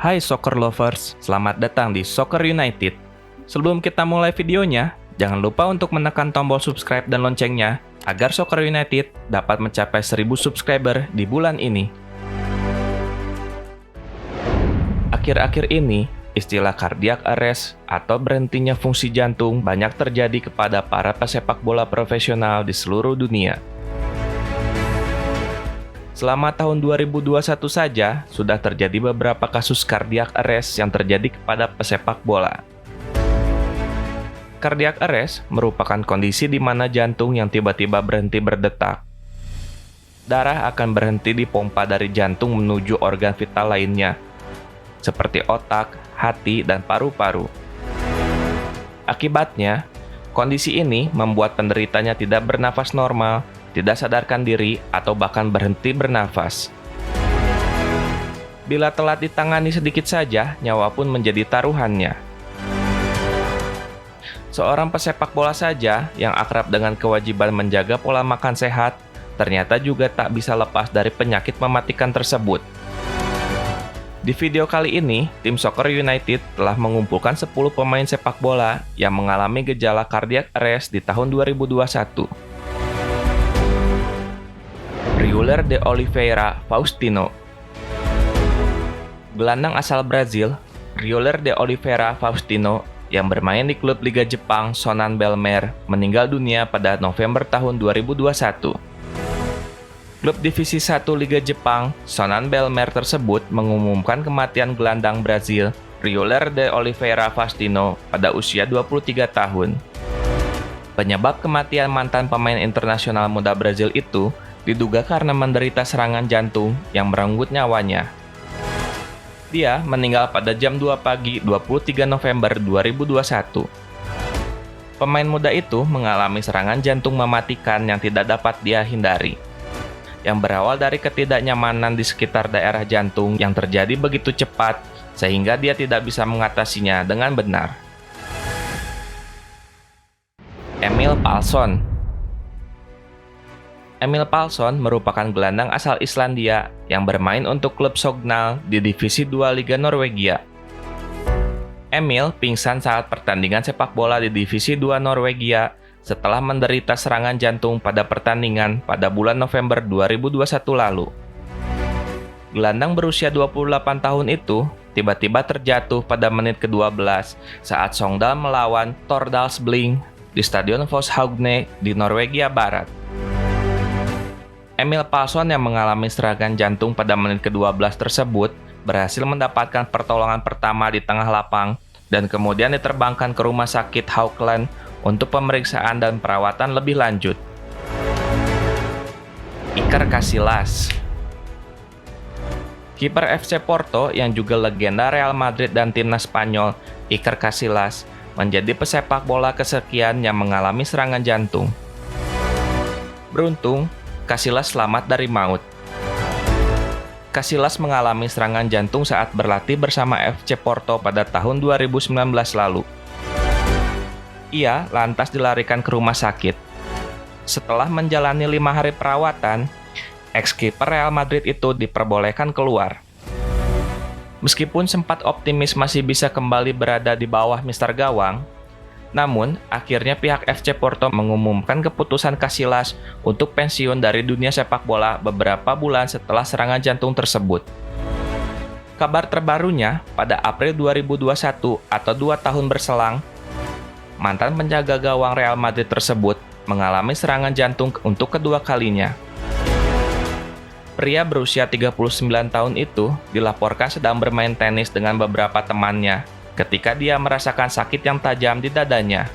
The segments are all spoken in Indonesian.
Hai soccer lovers, selamat datang di Soccer United. Sebelum kita mulai videonya, jangan lupa untuk menekan tombol subscribe dan loncengnya agar Soccer United dapat mencapai 1000 subscriber di bulan ini. Akhir-akhir ini, istilah cardiac arrest atau berhentinya fungsi jantung banyak terjadi kepada para pesepak bola profesional di seluruh dunia. Selama tahun 2021 saja, sudah terjadi beberapa kasus cardiac arrest yang terjadi kepada pesepak bola. Cardiac arrest merupakan kondisi di mana jantung yang tiba-tiba berhenti berdetak. Darah akan berhenti dipompa dari jantung menuju organ vital lainnya, seperti otak, hati, dan paru-paru. Akibatnya, kondisi ini membuat penderitanya tidak bernafas normal, tidak sadarkan diri, atau bahkan berhenti bernafas. Bila telat ditangani sedikit saja, nyawa pun menjadi taruhannya. Seorang pesepak bola saja yang akrab dengan kewajiban menjaga pola makan sehat, ternyata juga tak bisa lepas dari penyakit mematikan tersebut. Di video kali ini, tim Soccer United telah mengumpulkan 10 pemain sepak bola yang mengalami gejala cardiac arrest di tahun 2021. Rioler de Oliveira Faustino. Gelandang asal Brazil, Rioler de Oliveira Faustino yang bermain di klub Liga Jepang Shonan Bellmare meninggal dunia pada November tahun 2021. Klub Divisi 1 Liga Jepang Shonan Bellmare tersebut mengumumkan kematian gelandang Brazil Rioler de Oliveira Faustino pada usia 23 tahun. Penyebab kematian mantan pemain internasional muda Brazil itu diduga karena menderita serangan jantung yang merenggut nyawanya. Dia meninggal pada jam 2 pagi 23 November 2021. Pemain muda itu mengalami serangan jantung mematikan yang tidak dapat dia hindari, yang berawal dari ketidaknyamanan di sekitar daerah jantung yang terjadi begitu cepat sehingga dia tidak bisa mengatasinya dengan benar. Emil Pálsson. Emil Pálsson merupakan gelandang asal Islandia yang bermain untuk klub Sogndal di Divisi 2 Liga Norwegia. Emil pingsan saat pertandingan sepak bola di Divisi 2 Norwegia setelah menderita serangan jantung pada pertandingan pada bulan November 2021 lalu. Gelandang berusia 28 tahun itu tiba-tiba terjatuh pada menit ke-12 saat Sogndal melawan Stordalsblink di Stadion Vosshaugne di Norwegia Barat. Emil Pálsson yang mengalami serangan jantung pada menit ke-12 tersebut berhasil mendapatkan pertolongan pertama di tengah lapang dan kemudian diterbangkan ke rumah sakit Haukeland untuk pemeriksaan dan perawatan lebih lanjut. Iker Casillas. Kiper FC Porto yang juga legenda Real Madrid dan timnas Spanyol, Iker Casillas, menjadi pesepak bola kesekian yang mengalami serangan jantung. Beruntung, Casillas selamat dari maut. Casillas mengalami serangan jantung saat berlatih bersama FC Porto pada tahun 2019 lalu. Ia lantas dilarikan ke rumah sakit. Setelah menjalani 5 hari perawatan, ex-kiper Real Madrid itu diperbolehkan keluar. Meskipun sempat optimis masih bisa kembali berada di bawah mister gawang, namun, akhirnya pihak FC Porto mengumumkan keputusan Casillas untuk pensiun dari dunia sepak bola beberapa bulan setelah serangan jantung tersebut. Kabar terbarunya, pada April 2021 atau 2 tahun berselang, mantan penjaga gawang Real Madrid tersebut mengalami serangan jantung untuk kedua kalinya. Pria berusia 39 tahun itu dilaporkan sedang bermain tenis dengan beberapa temannya ketika dia merasakan sakit yang tajam di dadanya.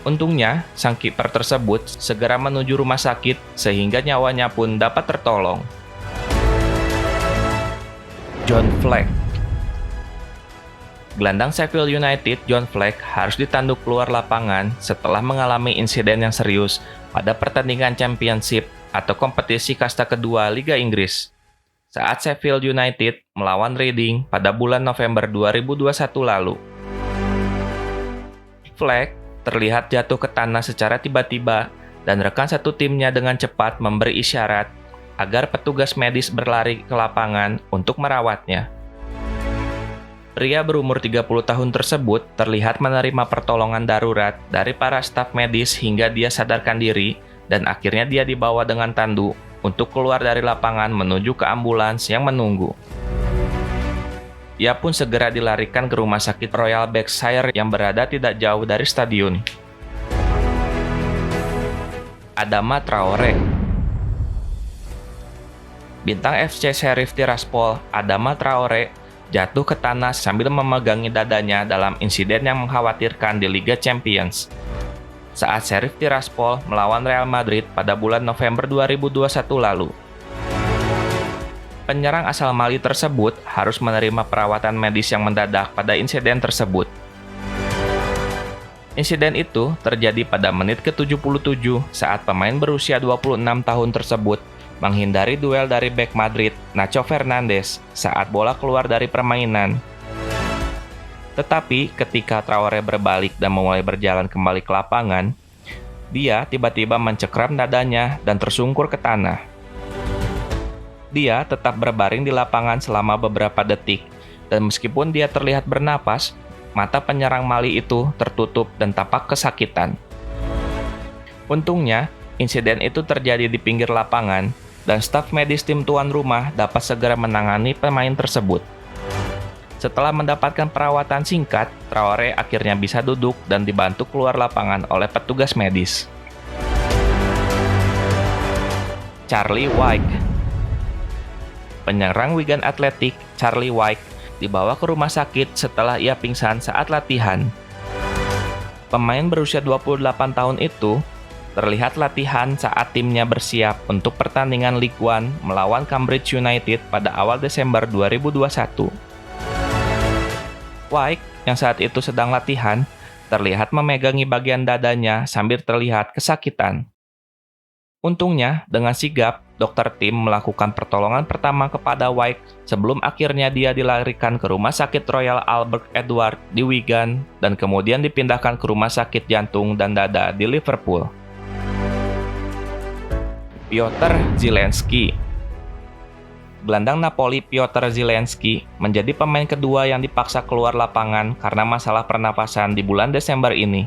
Untungnya, sang kiper tersebut segera menuju rumah sakit sehingga nyawanya pun dapat tertolong. John Fleck. Gelandang Sheffield United John Fleck harus ditanduk keluar lapangan setelah mengalami insiden yang serius pada pertandingan Championship atau kompetisi kasta kedua Liga Inggris saat Sheffield United melawan Reading pada bulan November 2021 lalu. Fleck terlihat jatuh ke tanah secara tiba-tiba dan rekan satu timnya dengan cepat memberi isyarat agar petugas medis berlari ke lapangan untuk merawatnya. Pria berumur 30 tahun tersebut terlihat menerima pertolongan darurat dari para staf medis hingga dia sadarkan diri dan akhirnya dia dibawa dengan tandu untuk keluar dari lapangan menuju ke ambulans yang menunggu. Ia pun segera dilarikan ke rumah sakit Royal Berkshire yang berada tidak jauh dari stadion. Adama Traore. Bintang FC Sheriff Tiraspol, Adama Traore, jatuh ke tanah sambil memegangi dadanya dalam insiden yang mengkhawatirkan di Liga Champions saat Sheriff Tiraspol melawan Real Madrid pada bulan November 2021 lalu. Penyerang asal Mali tersebut harus menerima perawatan medis yang mendadak pada insiden tersebut. Insiden itu terjadi pada menit ke-77 saat pemain berusia 26 tahun tersebut menghindari duel dari bek Madrid, Nacho Fernandes, saat bola keluar dari permainan. Tetapi ketika Traore berbalik dan mulai berjalan kembali ke lapangan, dia tiba-tiba mencekram dadanya dan tersungkur ke tanah. Dia tetap berbaring di lapangan selama beberapa detik, dan meskipun dia terlihat bernapas, mata penyerang Mali itu tertutup dan tampak kesakitan. Untungnya, insiden itu terjadi di pinggir lapangan, dan staf medis tim tuan rumah dapat segera menangani pemain tersebut. Setelah mendapatkan perawatan singkat, Traore akhirnya bisa duduk dan dibantu keluar lapangan oleh petugas medis. Charlie Wyke. Penyerang Wigan Athletic, Charlie Wyke, dibawa ke rumah sakit setelah ia pingsan saat latihan. Pemain berusia 28 tahun itu terlihat latihan saat timnya bersiap untuk pertandingan League One melawan Cambridge United pada awal Desember 2021. Wyke, yang saat itu sedang latihan, terlihat memegangi bagian dadanya sambil terlihat kesakitan. Untungnya, dengan sigap, dokter tim melakukan pertolongan pertama kepada Wyke sebelum akhirnya dia dilarikan ke Rumah Sakit Royal Albert Edward di Wigan dan kemudian dipindahkan ke Rumah Sakit Jantung dan Dada di Liverpool. Piotr Zielinski. Gelandang Napoli Piotr Zielinski menjadi pemain kedua yang dipaksa keluar lapangan karena masalah pernapasan di bulan Desember ini.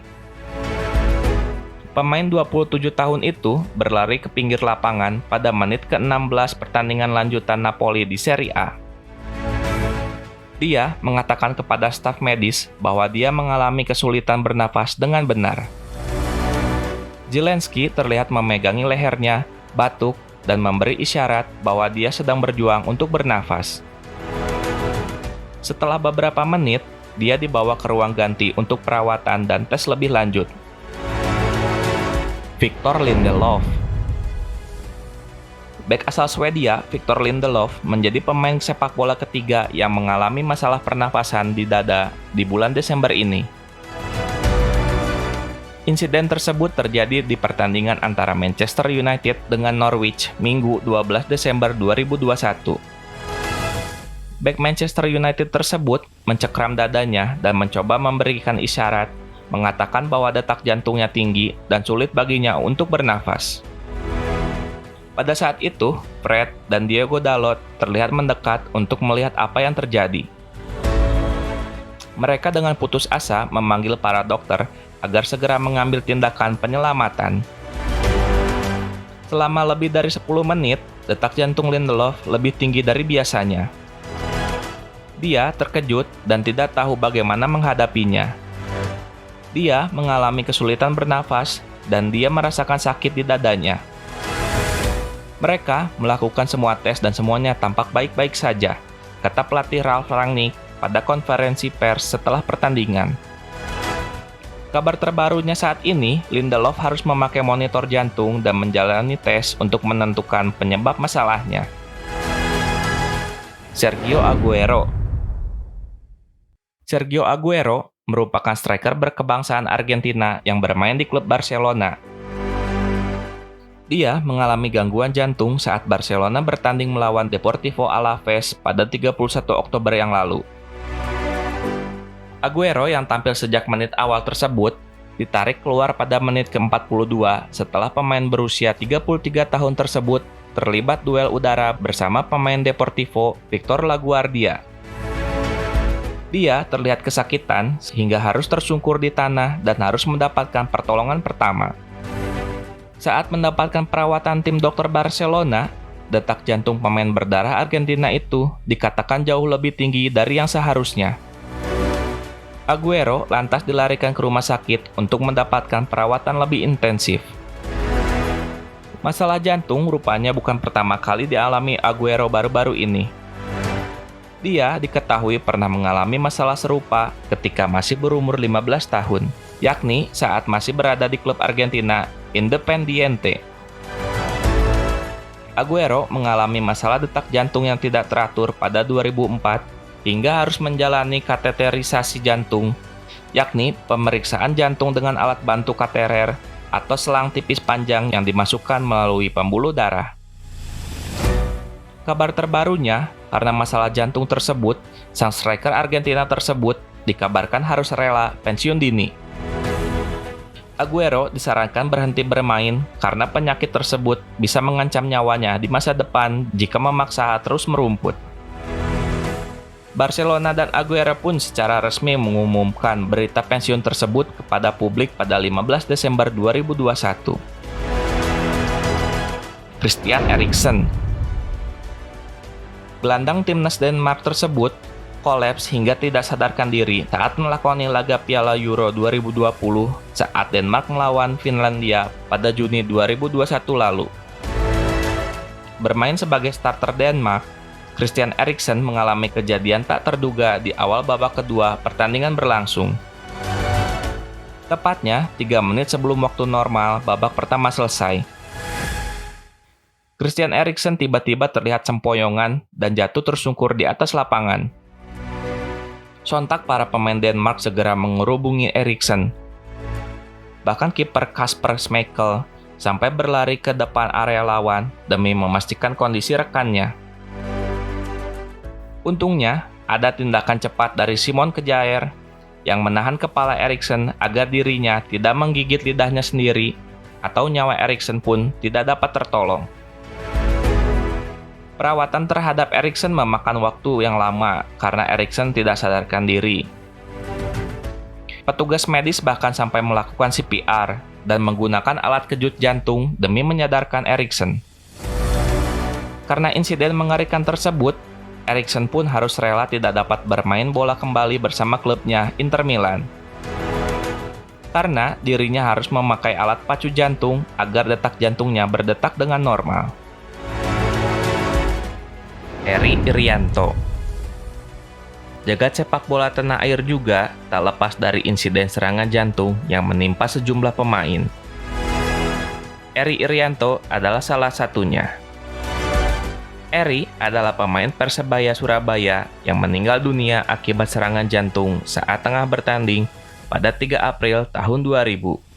Pemain 27 tahun itu berlari ke pinggir lapangan pada menit ke-16 pertandingan lanjutan Napoli di Serie A. Dia mengatakan kepada staf medis bahwa dia mengalami kesulitan bernafas dengan benar. Zielinski terlihat memegangi lehernya, batuk, dan memberi isyarat bahwa dia sedang berjuang untuk bernafas. Setelah beberapa menit, dia dibawa ke ruang ganti untuk perawatan dan tes lebih lanjut. Victor Lindelof. Bek asal Swedia, Victor Lindelof menjadi pemain sepak bola ketiga yang mengalami masalah pernafasan di dada di bulan Desember ini. Insiden tersebut terjadi di pertandingan antara Manchester United dengan Norwich Minggu 12 Desember 2021. Bek Manchester United tersebut mencekram dadanya dan mencoba memberikan isyarat, mengatakan bahwa detak jantungnya tinggi dan sulit baginya untuk bernafas. Pada saat itu, Fred dan Diego Dalot terlihat mendekat untuk melihat apa yang terjadi. Mereka dengan putus asa memanggil para dokter agar segera mengambil tindakan penyelamatan. Selama lebih dari 10 menit, detak jantung Lindelof lebih tinggi dari biasanya. Dia terkejut dan tidak tahu bagaimana menghadapinya. Dia mengalami kesulitan bernafas dan dia merasakan sakit di dadanya. Mereka melakukan semua tes dan semuanya tampak baik-baik saja, kata pelatih Ralf Rangnick pada konferensi pers setelah pertandingan. Kabar terbarunya saat ini, Lindelof harus memakai monitor jantung dan menjalani tes untuk menentukan penyebab masalahnya. Sergio Aguero. Sergio Aguero merupakan striker berkebangsaan Argentina yang bermain di klub Barcelona. Dia mengalami gangguan jantung saat Barcelona bertanding melawan Deportivo Alaves pada 31 Oktober yang lalu. Aguero yang tampil sejak menit awal tersebut ditarik keluar pada menit ke-42 setelah pemain berusia 33 tahun tersebut terlibat duel udara bersama pemain Deportivo Victor Laguardia. Dia terlihat kesakitan sehingga harus tersungkur di tanah dan harus mendapatkan pertolongan pertama. Saat mendapatkan perawatan tim dokter Barcelona, detak jantung pemain berdarah Argentina itu dikatakan jauh lebih tinggi dari yang seharusnya. Aguero lantas dilarikan ke rumah sakit untuk mendapatkan perawatan lebih intensif. Masalah jantung rupanya bukan pertama kali dialami Aguero baru-baru ini. Dia diketahui pernah mengalami masalah serupa ketika masih berumur 15 tahun, yakni saat masih berada di klub Argentina Independiente. Aguero mengalami masalah detak jantung yang tidak teratur pada 2004 hingga harus menjalani kateterisasi jantung, yakni pemeriksaan jantung dengan alat bantu kateter atau selang tipis panjang yang dimasukkan melalui pembuluh darah. Kabar terbarunya, karena masalah jantung tersebut, sang striker Argentina tersebut dikabarkan harus rela pensiun dini. Aguero disarankan berhenti bermain karena penyakit tersebut bisa mengancam nyawanya di masa depan jika memaksa terus merumput. Barcelona dan Aguero pun secara resmi mengumumkan berita pensiun tersebut kepada publik pada 15 Desember 2021. Christian Eriksen. Gelandang timnas Denmark tersebut kolaps hingga tidak sadarkan diri saat melakoni laga Piala Euro 2020 saat Denmark melawan Finlandia pada Juni 2021 lalu. Bermain sebagai starter Denmark, Christian Eriksen mengalami kejadian tak terduga di awal babak kedua pertandingan berlangsung. Tepatnya 3 menit sebelum waktu normal babak pertama selesai. Christian Eriksen tiba-tiba terlihat sempoyongan dan jatuh tersungkur di atas lapangan. Sontak para pemain Denmark segera mengerubungi Eriksen. Bahkan kiper Kasper Schmeichel sampai berlari ke depan area lawan demi memastikan kondisi rekannya. Untungnya, ada tindakan cepat dari Simon Kjaer yang menahan kepala Eriksen agar dirinya tidak menggigit lidahnya sendiri atau nyawa Eriksen pun tidak dapat tertolong. Perawatan terhadap Eriksen memakan waktu yang lama karena Eriksen tidak sadarkan diri. Petugas medis bahkan sampai melakukan CPR dan menggunakan alat kejut jantung demi menyadarkan Eriksen. Karena insiden mengerikan tersebut, Eriksen pun harus rela tidak dapat bermain bola kembali bersama klubnya Inter Milan. Karena dirinya harus memakai alat pacu jantung agar detak jantungnya berdetak dengan normal. Eri Irianto. Jagat sepak bola tanah air juga tak lepas dari insiden serangan jantung yang menimpa sejumlah pemain. Eri Irianto adalah salah satunya. Eri adalah pemain Persebaya Surabaya yang meninggal dunia akibat serangan jantung saat tengah bertanding pada 3 April tahun 2000.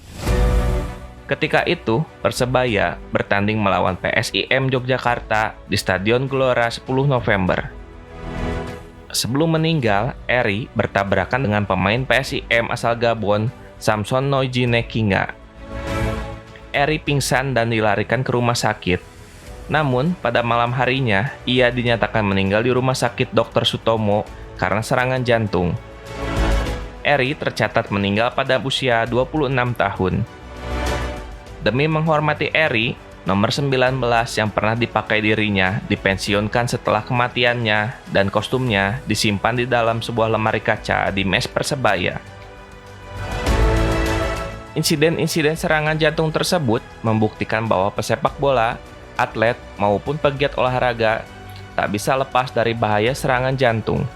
Ketika itu, Persebaya bertanding melawan PSIM Yogyakarta di Stadion Gelora 10 November. Sebelum meninggal, Eri bertabrakan dengan pemain PSIM asal Gabon, Samson Noijine Kinga. Eri pingsan dan dilarikan ke rumah sakit. Namun, pada malam harinya, ia dinyatakan meninggal di Rumah Sakit Dr. Sutomo karena serangan jantung. Eri tercatat meninggal pada usia 26 tahun. Demi menghormati Eri, nomor 19 yang pernah dipakai dirinya dipensiunkan setelah kematiannya dan kostumnya disimpan di dalam sebuah lemari kaca di mes Persebaya. Insiden-insiden serangan jantung tersebut membuktikan bahwa pesepak bola, atlet, maupun pegiat olahraga tak bisa lepas dari bahaya serangan jantung.